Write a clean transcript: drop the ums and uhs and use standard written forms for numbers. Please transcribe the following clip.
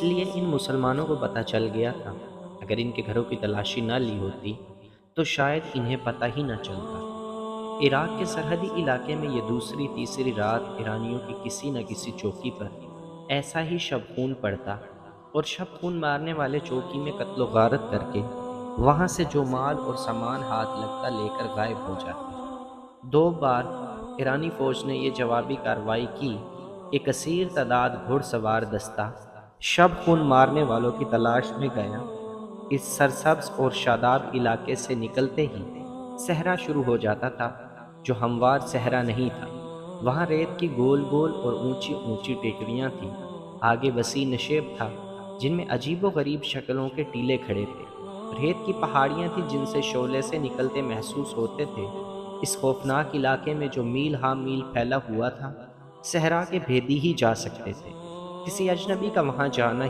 اس لیے ان مسلمانوں کو پتہ چل گیا تھا اگر ان کے گھروں کی تلاشی نہ لی ہوتی تو شاید انہیں پتہ ہی نہ چلتا۔ عراق کے سرحدی علاقے میں یہ دوسری تیسری رات ایرانیوں کی کسی نہ کسی چوکی پر ایسا ہی شب خون پڑتا، اور شب خون مارنے والے چوکی میں قتل و غارت کر کے وہاں سے جو مال اور سامان ہاتھ لگتا لے کر غائب ہو جاتے۔ دو بار ایرانی فوج نے یہ جوابی کارروائی کی کہ کثیر تعداد گھڑ سوار دستہ شب خون مارنے والوں کی تلاش میں گیا۔ اس سرسبز اور شاداب علاقے سے نکلتے ہی صحرا شروع ہو جاتا تھا، جو ہموار صحرا نہیں تھا۔ وہاں ریت کی گول گول اور اونچی اونچی ٹیکریاں تھیں، آگے وسیع نشیب تھا جن میں عجیب و غریب شکلوں کے ٹیلے کھڑے تھے۔ ریت کی پہاڑیاں تھیں جن سے شعلے سے نکلتے محسوس ہوتے تھے۔ اس خوفناک علاقے میں جو میل ہا میل پھیلا ہوا تھا، صحرا کے بھیدی ہی جا سکتے تھے۔ کسی اجنبی کا وہاں جانا